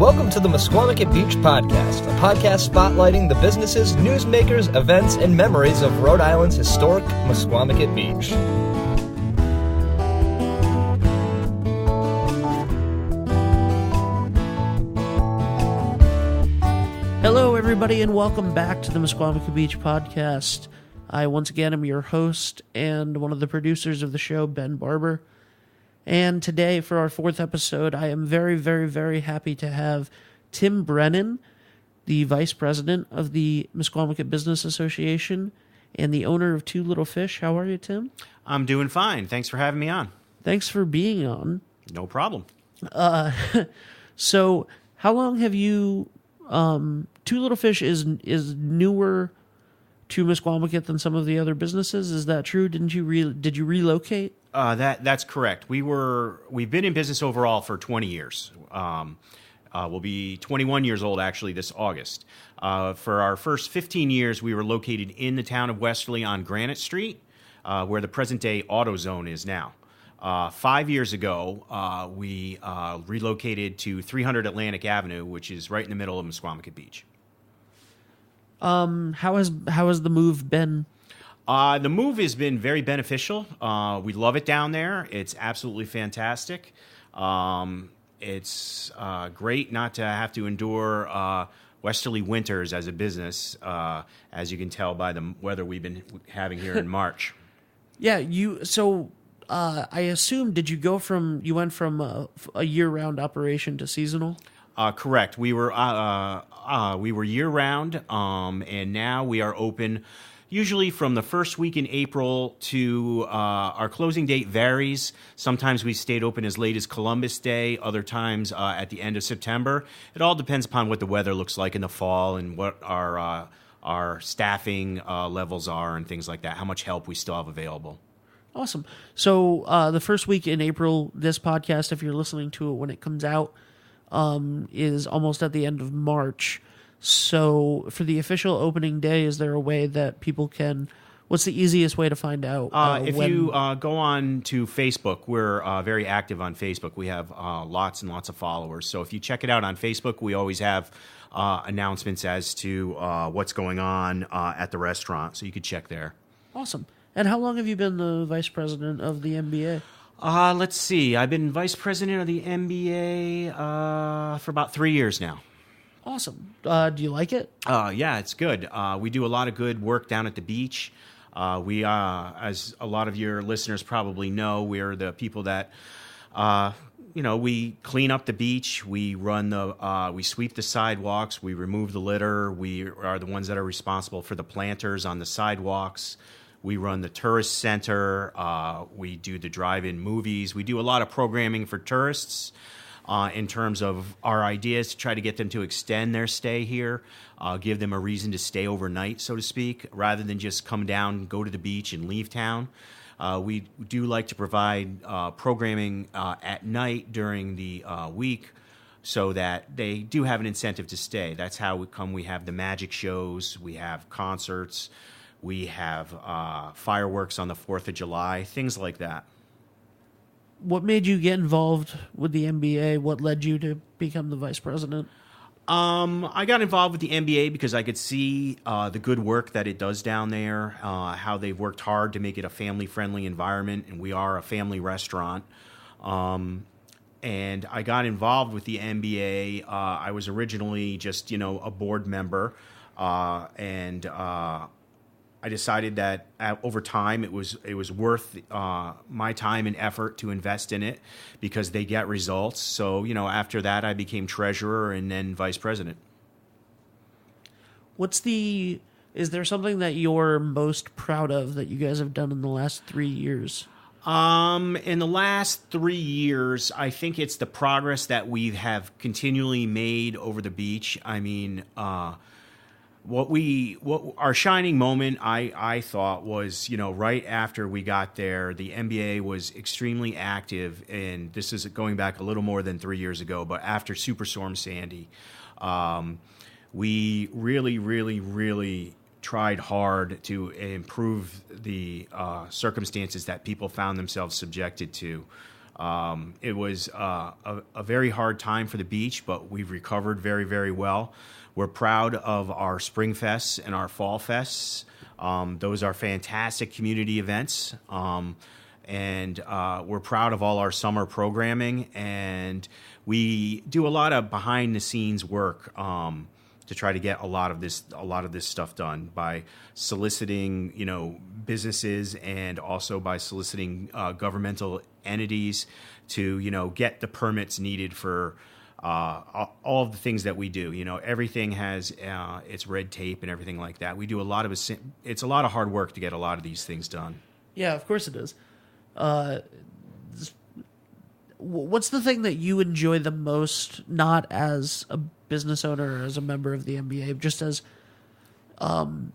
Welcome to the Misquamicut Beach Podcast, a podcast spotlighting the businesses, newsmakers, events, and memories of Rhode Island's historic Misquamicut Beach. Hello, everybody, and welcome back to the Misquamicut Beach Podcast. I, once again, am your host and one of the producers of the show, Ben Barber. And today, for our fourth episode, I am very, very, very happy to have Tim Brennan, the Vice President of the Misquamicut Business Association and the owner of Two Little Fish. How are you, Tim? I'm doing fine. Thanks for having me on. Thanks for being on. No problem. So, how long have you... Two Little Fish is newer to Misquamicut than some of the other businesses. Is that true? Did you relocate? That's correct. We've been in business overall for 20 years. We'll be 21 years old actually this August. For our first 15 years, we were located in the town of Westerly on Granite Street, where the present-day AutoZone is now. 5 years ago, we relocated to 300 Atlantic Avenue, which is right in the middle of Misquamicut Beach. How has the move been? The move has been very beneficial. We love it down there. It's absolutely fantastic. It's great not to have to endure westerly winters as a business, as you can tell by the weather we've been having here in March. Yeah, I assume, you went from a year-round operation to seasonal? Correct. We were year-round, and now we are open usually from the first week in April to our closing date varies. Sometimes we stayed open as late as Columbus Day, other times at the end of September. It all depends upon what the weather looks like in the fall and what our staffing levels are and things like that, how much help we still have available. Awesome. So the first week in April, this podcast, if you're listening to it when it comes out, is almost at the end of March. So for the official opening day, is there a way that people can... What's the easiest way to find out? If you go on to Facebook, we're very active on Facebook. We have lots and lots of followers. So if you check it out on Facebook, we always have announcements as to what's going on at the restaurant. So you could check there. Awesome. And how long have you been the vice president of the MBA? Let's see. I've been vice president of the MBA for about 3 years now. Awesome. Do you like it? Yeah, it's good. We do a lot of good work down at the beach. We, as a lot of your listeners probably know, we're the people that, we clean up the beach. We we sweep the sidewalks. We remove the litter. We are the ones that are responsible for the planters on the sidewalks. We run the tourist center. We do the drive-in movies. We do a lot of programming for tourists in terms of our ideas to try to get them to extend their stay here, give them a reason to stay overnight, so to speak, rather than just come down, go to the beach, and leave town. We do like to provide programming at night during the week so that they do have an incentive to stay. That's how we have the magic shows. We have concerts. We have fireworks on the 4th of July, things like that. What made you get involved with the MBA? What led you to become the vice president? I got involved with the MBA because I could see the good work that it does down there, how they've worked hard to make it a family-friendly environment, and we are a family restaurant. And I got involved with the MBA. I was originally just, a board member, and I decided that over time it was worth my time and effort to invest in it because they get results. So, after that I became treasurer and then vice president. Is there something that you're most proud of that you guys have done in the last 3 years? In the last 3 years, I think it's the progress that we have continually made over the beach. I mean, what our shining moment, I thought was, right after we got there, the NBA was extremely active, and this is going back a little more than 3 years ago, but after Superstorm Sandy, we really, really, really tried hard to improve the circumstances that people found themselves subjected to. It was a very hard time for the beach, but we've recovered very, very well. We're proud of our spring fests and our fall fests. Those are fantastic community events. And we're proud of all our summer programming, and we do a lot of behind-the-scenes work to try to get a lot of this stuff done by soliciting, businesses, and also by soliciting governmental entities to, get the permits needed for all of the things that we do. Everything has its red tape and everything like that. We do it's a lot of hard work to get a lot of these things done. Yeah, of course it is. What's the thing that you enjoy the most, not as a business owner or as a member of the NBA, just as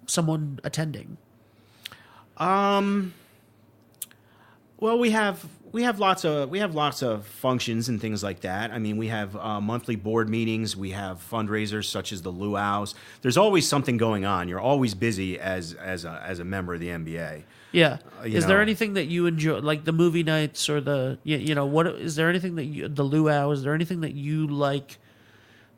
someone attending? Well, we have lots of functions and things like that. I mean, we have monthly board meetings. We have fundraisers such as the luau's. There's always something going on. You're always busy as a member of the NBA. Yeah. Is there anything that you enjoy, like the movie nights or what is there anything that the luau? Is there anything that you like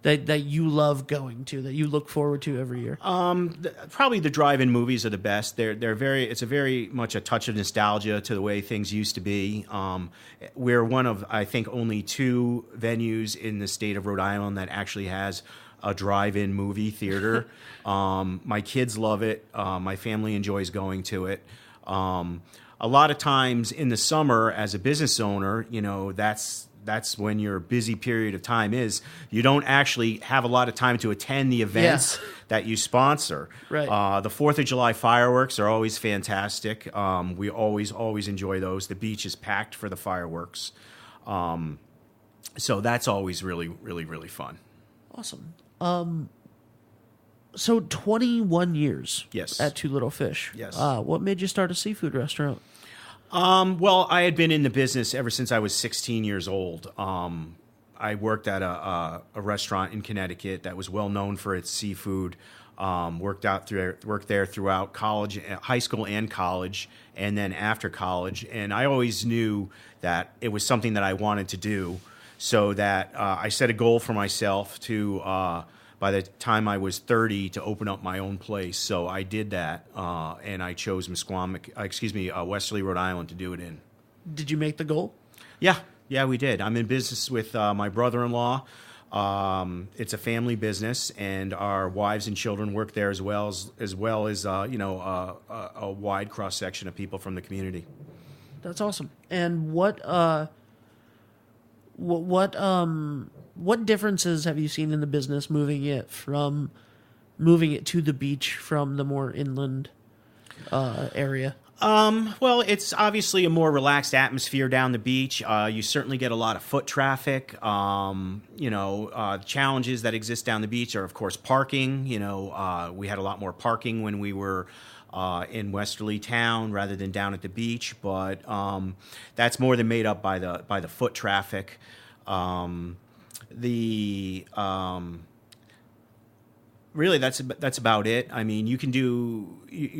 that you love going to, that you look forward to every year? Probably the drive-in movies are the best. It's a very much a touch of nostalgia to the way things used to be. We're one of, I think, only 2 venues in the state of Rhode Island that actually has a drive-in movie theater. My kids love it. My family enjoys going to it. A lot of times in the summer, as a business owner, that's when your busy period of time is. You don't actually have a lot of time to attend the events that you sponsor. Right. The 4th of July fireworks are always fantastic. We always enjoy those. The beach is packed for the fireworks. So that's always really, really, really fun. Awesome. So 21 years Yes. at Two Little Fish. Yes. What made you start a seafood restaurant? Well, I had been in the business ever since I was 16 years old. I worked at a restaurant in Connecticut that was well known for its seafood. Worked there throughout college, high school, and college, and then after college. And I always knew that it was something that I wanted to do. So that I set a goal for myself to, by the time I was 30, to open up my own place. So I did that, and I chose Westerly, Rhode Island to do it in. Did you make the goal? Yeah, we did. I'm in business with my brother-in-law. It's a family business, and our wives and children work there as well as a wide cross section of people from the community. That's awesome. And what differences have you seen in the business moving it to the beach from the more inland area? Well, it's obviously a more relaxed atmosphere down the beach. You certainly get a lot of foot traffic. Challenges that exist down the beach are, of course, parking. We had a lot more parking when we were in Westerly Town rather than down at the beach, but that's more than made up by the foot traffic. Really, that's about it. I mean, you can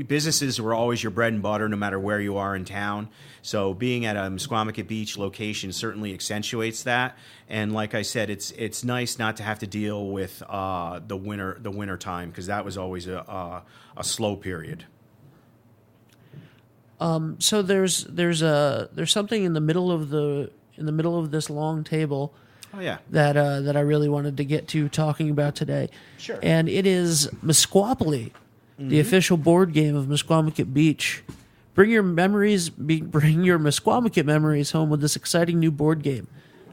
businesses were always your bread and butter, no matter where you are in town. So being at a Misquamicut Beach location certainly accentuates that. And like I said, it's nice not to have to deal with the winter time, because that was always a slow period. So there's something in the middle of this long table. Oh yeah. That I really wanted to get to talking about today. Sure. And it is Misquopoly, the official board game of Misquamicut Beach. Bring your Misquamicut memories home with this exciting new board game.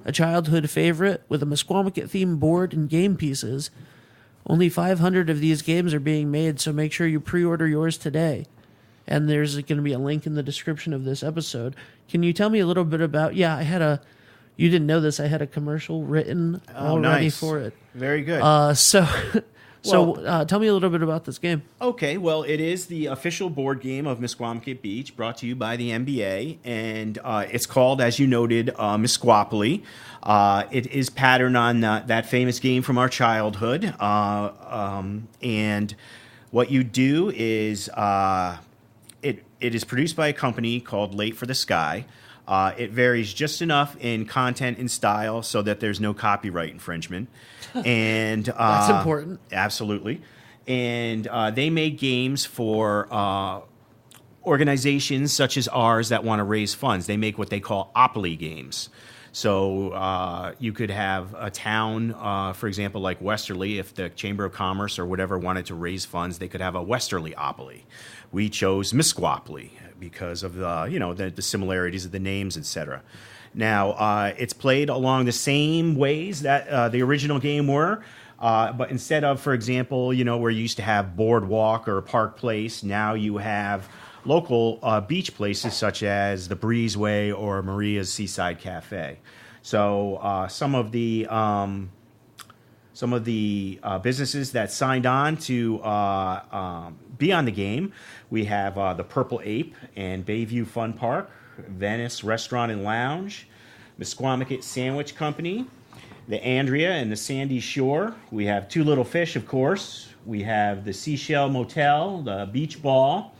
A childhood favorite with a Misquamicut themed board and game pieces. Only 500 of these games are being made, so make sure you pre-order yours today. And there's going to be a link in the description of this episode. Can you tell me a little bit about? You didn't know this. I had a commercial written already for it. Very good. Tell me a little bit about this game. Okay, well, it is the official board game of Misquamicut Beach, brought to you by the NBA, and it's called, as you noted, Misquopoly. It is patterned on that famous game from our childhood, and what you do is it is produced by a company called Late for the Sky. It varies just enough in content and style so that there's no copyright infringement. And That's important. Absolutely. And they make games for organizations such as ours that want to raise funds. They make what they call opoly games. So you could have a town, for example, like Westerly. If the Chamber of Commerce or whatever wanted to raise funds, they could have a Westerly-opoly. We chose Misquopoly because of the similarities of the names, etc. Now, it's played along the same ways that the original game were, but instead of, for example, where you used to have Boardwalk or Park Place, now you have local beach places such as the Breezeway or Maria's Seaside Cafe. So some of the businesses that signed on to be on the game, we have the Purple Ape and Bayview Fun Park, Venice Restaurant and Lounge, Misquamicut Sandwich Company, the Andrea and the Sandy Shore. We have Two Little Fish, of course. We have the Seashell Motel, the Beach Ball.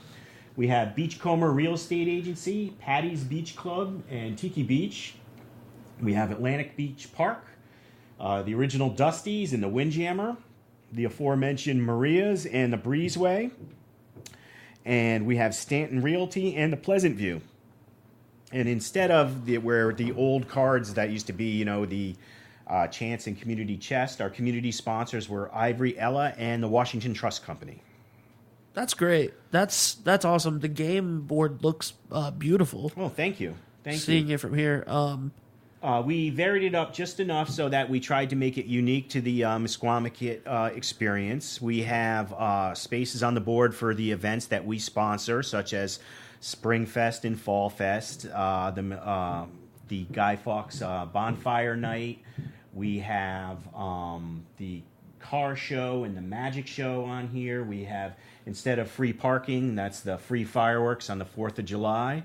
We have Beachcomber Real Estate Agency, Patty's Beach Club, and Tiki Beach. We have Atlantic Beach Park, the original Dusty's and the Windjammer, the aforementioned Maria's and the Breezeway. And we have Stanton Realty and the Pleasant View. And instead of where the old cards that used to be, the Chance and Community Chest, our community sponsors were Ivory Ella and the Washington Trust Company. That's great. That's awesome. The game board looks beautiful. Oh, thank you. Seeing it from here. We varied it up just enough so that we tried to make it unique to the Misquamicut experience. We have spaces on the board for the events that we sponsor, such as Spring Fest and Fall Fest, the Guy Fawkes Bonfire Night. We have the car show and the magic show on here. We have, instead of free parking, that's the free fireworks on the 4th of July.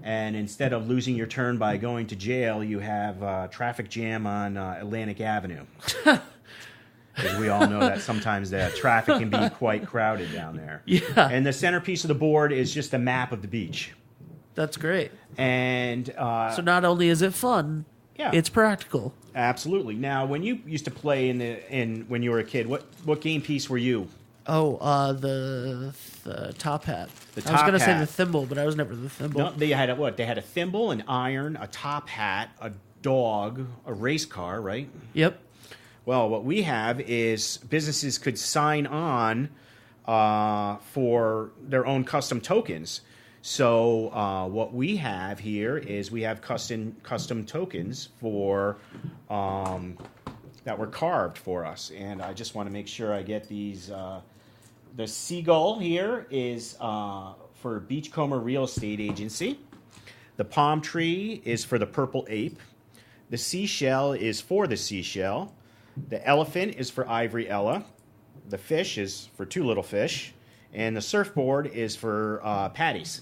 And instead of losing your turn by going to jail, you have traffic jam on Atlantic Avenue. Because we all know that sometimes the traffic can be quite crowded down there. Yeah. And the centerpiece of the board is just a map of the beach. That's great. And so not only is it fun, it's practical. Absolutely. Now, when you used to play when you were a kid, what game piece were you? Oh, the top hat. I was going to say the thimble, but I was never the thimble. No, they had what? They had a thimble, an iron, a top hat, a dog, a race car, right? Yep. Well, what we have is businesses could sign on for their own custom tokens. So what we have here is we have custom tokens for that were carved for us, and I just want to make sure I get these. The seagull here is for Beachcomber Real Estate Agency. The palm tree is for the Purple Ape. The seashell is for the Seashell. The elephant is for Ivory Ella. The fish is for Two Little Fish. And the surfboard is for Patty's.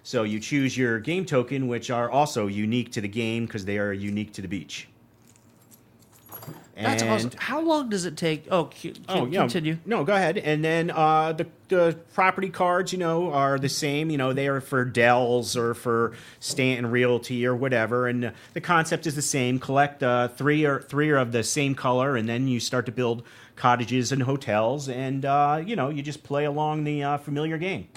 So you choose your game token, which are also unique to the game because they are unique to the beach. That's awesome. How long does it take? Continue. No, go ahead. And then the property cards, are the same. They are for Dell's or for Stanton Realty or whatever. And the concept is the same. Collect three of the same color, and then you start to build cottages and hotels. And you just play along the familiar game.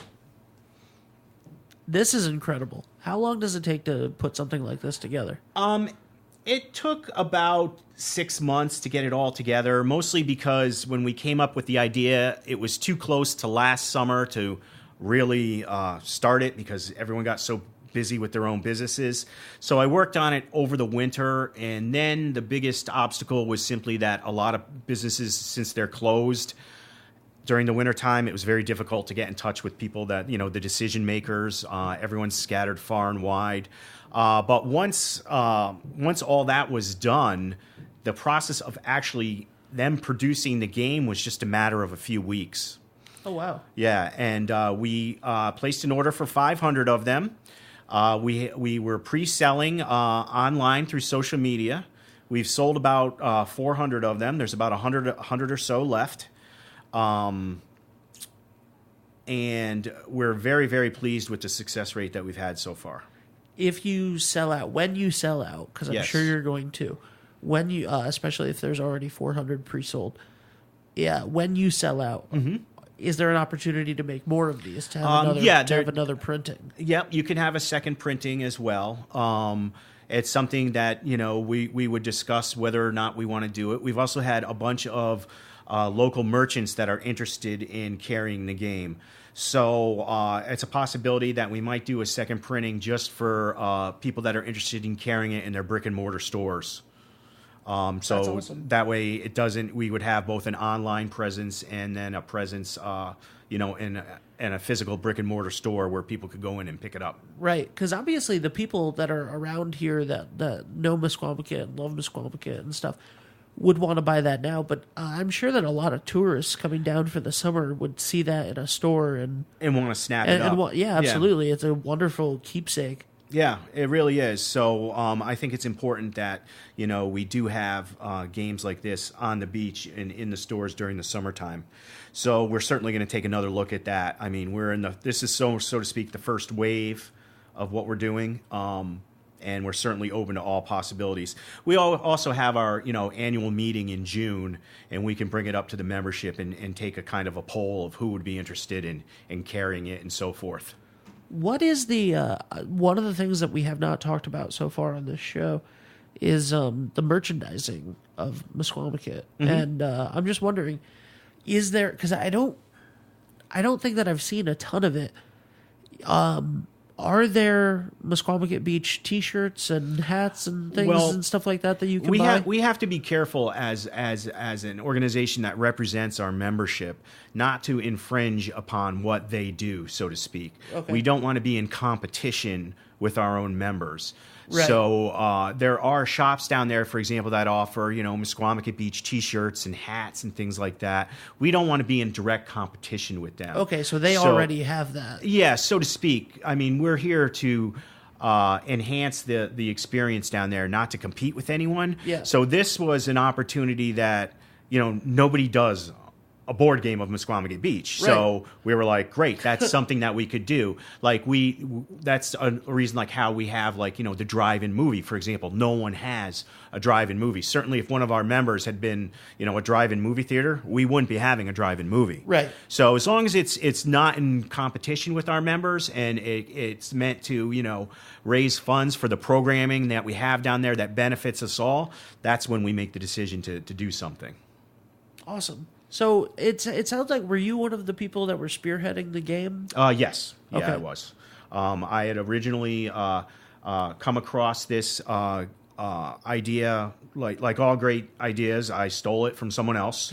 This is incredible. How long does it take to put something like this together? It took about 6 months to get it all together, mostly because when we came up with the idea, it was too close to last summer to really start it because everyone got so busy with their own businesses. So I worked on it over the winter, and then the biggest obstacle was simply that a lot of businesses, since they're closed during the wintertime, it was very difficult to get in touch with people that, the decision makers. Everyone's scattered far and wide. But once all that was done, the process of actually them producing the game was just a matter of a few weeks. Oh, wow. Yeah, and we placed an order for 500 of them. We were pre-selling online through social media. We've sold about 400 of them. There's about 100 or so left. And we're very, very pleased with the success rate that we've had so far. if you sell out, when you sell out, because I'm Yes. sure you're going to, when you, especially if there's already 400 pre-sold, when you sell out, is there an opportunity to make more of these, to have another printing? Yep, you can have a second printing as well. It's something that we would discuss whether or not we want to do it. We've also had a bunch of local merchants that are interested in carrying the game. So it's a possibility that we might do a second printing just for people that are interested in carrying it in their brick and mortar stores. That's awesome. That way we would have both an online presence and then a presence, in a physical brick and mortar store where people could go in and pick it up. Right, because obviously the people that are around here that know Misquamicut and love Misquamicut and stuff would want to buy that now, but I'm sure that a lot of tourists coming down for the summer would see that in a store and want to snap it up. Yeah, absolutely. It's a wonderful keepsake. Yeah, it really is. So I think it's important that we do have games like this on the beach and in the stores during the summertime. So we're certainly going to take another look at that. I mean, this is so to speak the first wave of what we're doing. And we're certainly open to all possibilities. We also have our annual meeting in June, and we can bring it up to the membership and take a kind of a poll of who would be interested in carrying it and so forth. What is the one of the things that we have not talked about so far on this show is the merchandising of Misquamicut, and I'm just wondering, is there, because I don't think that I've seen a ton of it. Are there Misquamicut Beach T-shirts and hats and things and stuff like that you can buy? We have to be careful as an organization that represents our membership not to infringe upon what they do, so to speak. Okay. We don't want to be in competition with our own members. Right. So there are shops down there, for example, that offer, Misquamicut Beach T-shirts and hats and things like that. We don't want to be in direct competition with them. Okay, so they already have that. Yeah, so to speak. I mean, we're here to enhance the experience down there, not to compete with anyone. Yeah. So this was an opportunity that, nobody does a board game of Misquamicut Beach. Right. So we were like, great, that's something that we could do. Like that's a reason like how we have the drive-in movie, for example. No one has a drive-in movie. Certainly if one of our members had been, a drive-in movie theater, we wouldn't be having a drive-in movie. Right. So as long as it's not in competition with our members and it's meant to, raise funds for the programming that we have down there that benefits us all, that's when we make the decision to do something. Awesome. So it sounds like, were you one of the people that were spearheading the game? Yes. Yeah, Okay. I was. I had originally come across this idea, like all great ideas. I stole it from someone else.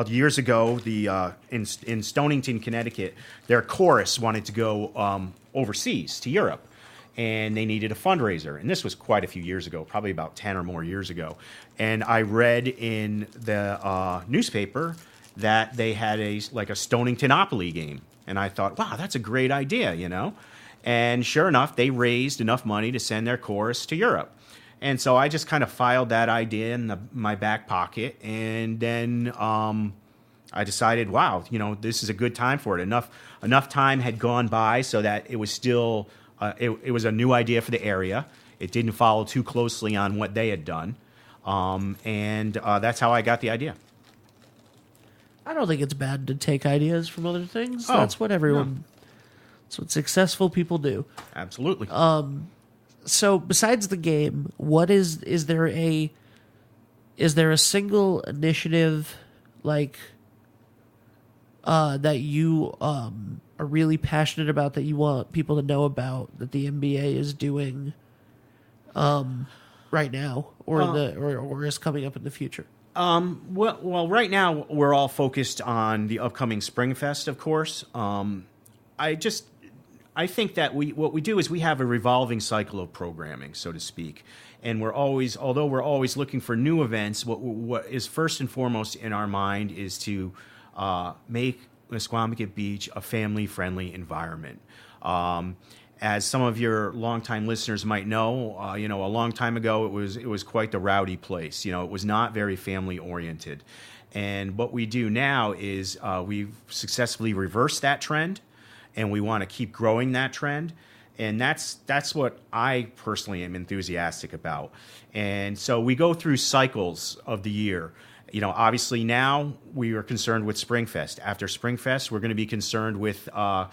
Years ago, in Stonington, Connecticut, their chorus wanted to go overseas to Europe. And they needed a fundraiser. And this was quite a few years ago, probably about 10 or more years ago. And I read in the newspaper that they had a Stoningtonopoly game. And I thought, wow, that's a great idea, And sure enough, they raised enough money to send their chorus to Europe. And so I just kind of filed that idea in my back pocket. And then I decided, wow, this is a good time for it. Enough time had gone by so that it was still... It was a new idea for the area. It didn't follow too closely on what they had done. And that's how I got the idea. I don't think it's bad to take ideas from other things. Oh, That's what everyone... That's what successful people do. Absolutely. So besides the game, what is there a single initiative that you are really passionate about, that you want people to know about, that the MBA is doing right now or is coming up in the future? Well, right now we're all focused on the upcoming Springfest, of course. I think that what we do is we have a revolving cycle of programming, so to speak. And although we're always looking for new events, what is first and foremost in our mind is to make Misquamicut Beach a family-friendly environment. As some of your longtime listeners might know, a long time ago it was quite the rowdy place. It was not very family-oriented. And what we do now is we've successfully reversed that trend, and we want to keep growing that trend. And that's what I personally am enthusiastic about. And so we go through cycles of the year. Obviously now we are concerned with Springfest. After Springfest, we're going to be concerned with I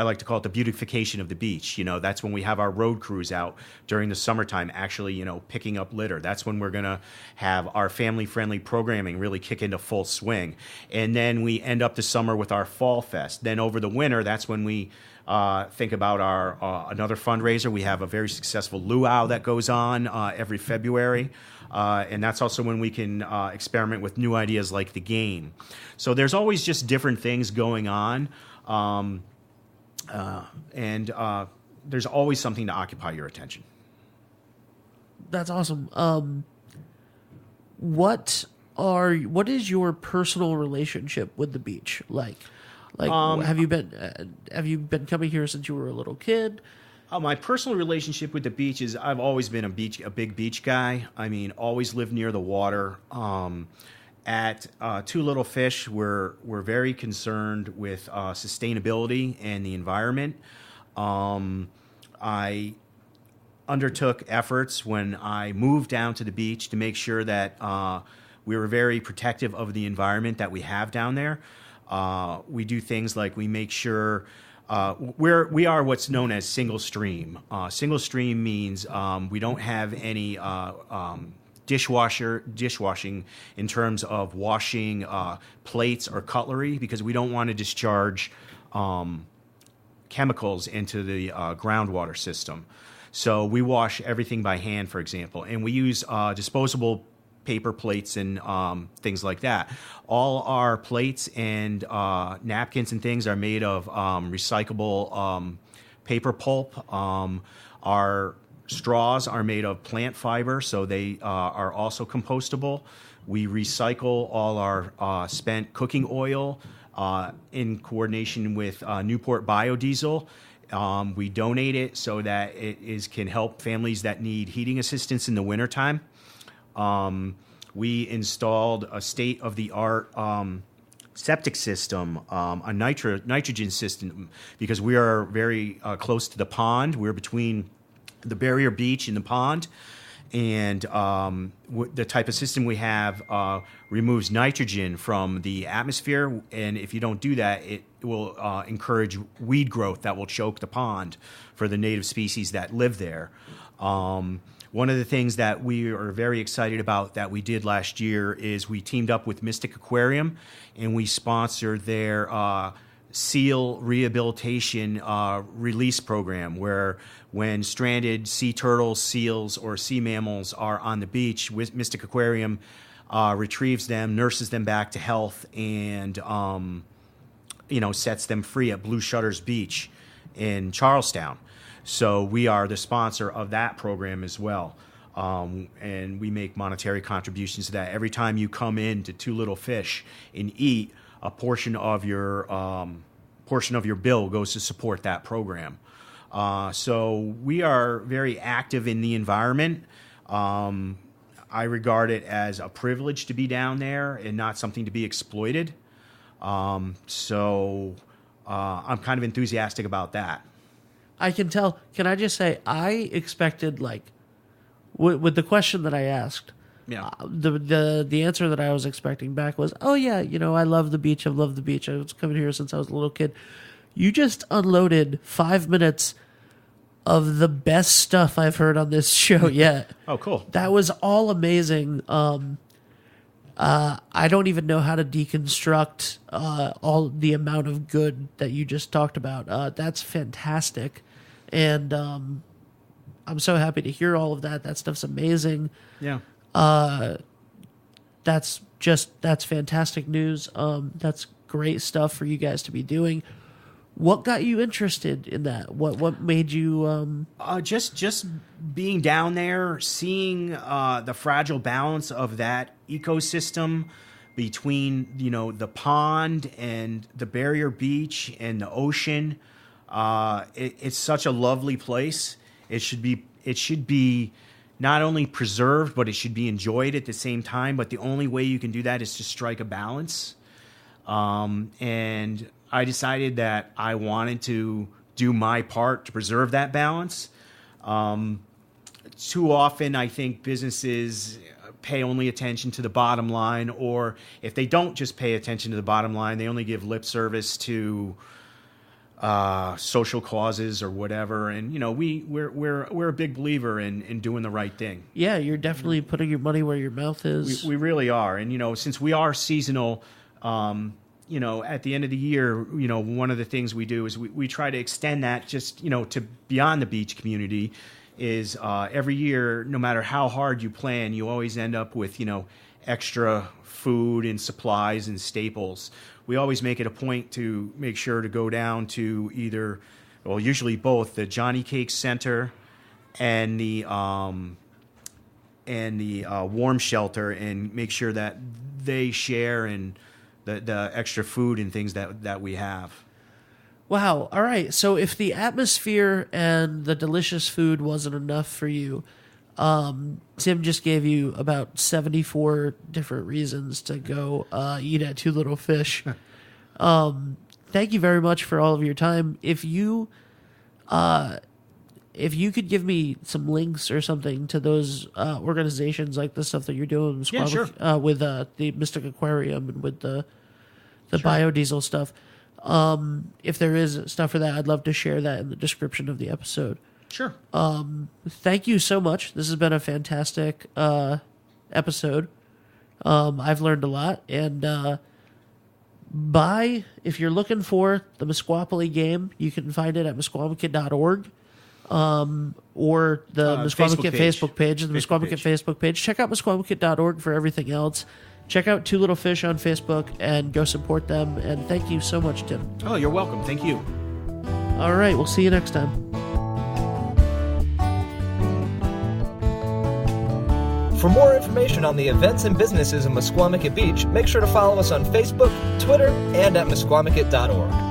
like to call it the beautification of the beach. That's when we have our road crews out during the summertime, actually, picking up litter. That's when we're going to have our family-friendly programming really kick into full swing. And then we end up the summer with our Fall Fest. Then over the winter, that's when we think about our another fundraiser. We have a very successful luau that goes on every February. And that's also when we can experiment with new ideas like the game. So there's always just different things going on. And there's always something to occupy your attention. That's awesome. What is your personal relationship with the beach like? Have you been coming here since you were a little kid? My personal relationship with the beach is I've always been a big beach guy. I mean, always lived near the water. At Two Little Fish, we're very concerned with sustainability and the environment. I undertook efforts when I moved down to the beach to make sure that we were very protective of the environment that we have down there. We do things like we make sure we are what's known as single stream. Single stream means we don't have any dishwashing in terms of washing plates or cutlery, because we don't want to discharge chemicals into the groundwater system. So we wash everything by hand, for example, and we use disposable paper plates and things like that. All our plates and napkins and things are made of recyclable paper pulp. Our straws are made of plant fiber, so they are also compostable. We recycle all our spent cooking oil in coordination with Newport Biodiesel. We donate it so that can help families that need heating assistance in the wintertime. We installed a state-of-the-art septic system, a nitrogen system, because we are very close to the pond. We're between the barrier beach and the pond, and the type of system we have removes nitrogen from the atmosphere, and if you don't do that, it will encourage weed growth that will choke the pond for the native species that live there. One of the things that we are very excited about that we did last year is we teamed up with Mystic Aquarium, and we sponsored their seal rehabilitation release program, where when stranded sea turtles, seals, or sea mammals are on the beach, Mystic Aquarium retrieves them, nurses them back to health, and sets them free at Blue Shutters Beach in Charlestown. So we are the sponsor of that program as well. And we make monetary contributions to that. Every time you come in to Two Little Fish and eat, a portion of your bill goes to support that program. So we are very active in the environment. I regard it as a privilege to be down there and not something to be exploited. So I'm kind of enthusiastic about that. I can tell. Can I just say, I expected, with the question that I asked, Yeah. The answer that I was expecting back was, oh yeah, I love the beach. I've loved the beach. I was coming here since I was a little kid. You just unloaded 5 minutes of the best stuff I've heard on this show yet. Oh, cool. That was all amazing. I don't even know how to deconstruct all the amount of good that you just talked about. That's fantastic. And I'm so happy to hear all of that. That stuff's amazing. Yeah. That's fantastic news. That's great stuff for you guys to be doing. What got you interested in that? What made you? Just being down there, seeing the fragile balance of that ecosystem between the pond and the barrier beach and the ocean. It's such a lovely place. It should be not only preserved, but it should be enjoyed at the same time. But the only way you can do that is to strike a balance. And I decided that I wanted to do my part to preserve that balance. Too often, I think businesses pay only attention to the bottom line, or if they don't just pay attention to the bottom line, they only give lip service to social causes or whatever. And we're a big believer in doing the right thing. Yeah, you're definitely putting your money where your mouth is. We really are. And since we are seasonal, at the end of the year, one of the things we do is we try to extend that just to beyond the beach community. Is every year, no matter how hard you plan, you always end up with extra food and supplies and staples. We always make it a point to make sure to go down to usually both the Johnny Cake Center and the warm shelter, and make sure that they share in the extra food and things that we have. Wow. All right. So if the atmosphere and the delicious food wasn't enough for you, Tim just gave you about 74 different reasons to go eat at Two Little Fish. Thank you very much for all of your time. If you could give me some links or something to those organizations, like the stuff that you're doing with the Mystic Aquarium and with the biodiesel stuff. If there is stuff for that, I'd love to share that in the description of the episode. Sure. Thank you so much. This has been a fantastic episode. I've learned a lot. And if you're looking for the Misquopoly game, you can find it at misquamicut.org or the Misquamicut Facebook page. The Misquamicut Facebook page. Check out misquamicut.org for everything else. Check out Two Little Fish on Facebook and go support them. And thank you so much, Tim. Oh, you're welcome. Thank you. All right. We'll see you next time. For more information on the events and businesses in Misquamicut Beach, make sure to follow us on Facebook, Twitter, and at misquamicut.org.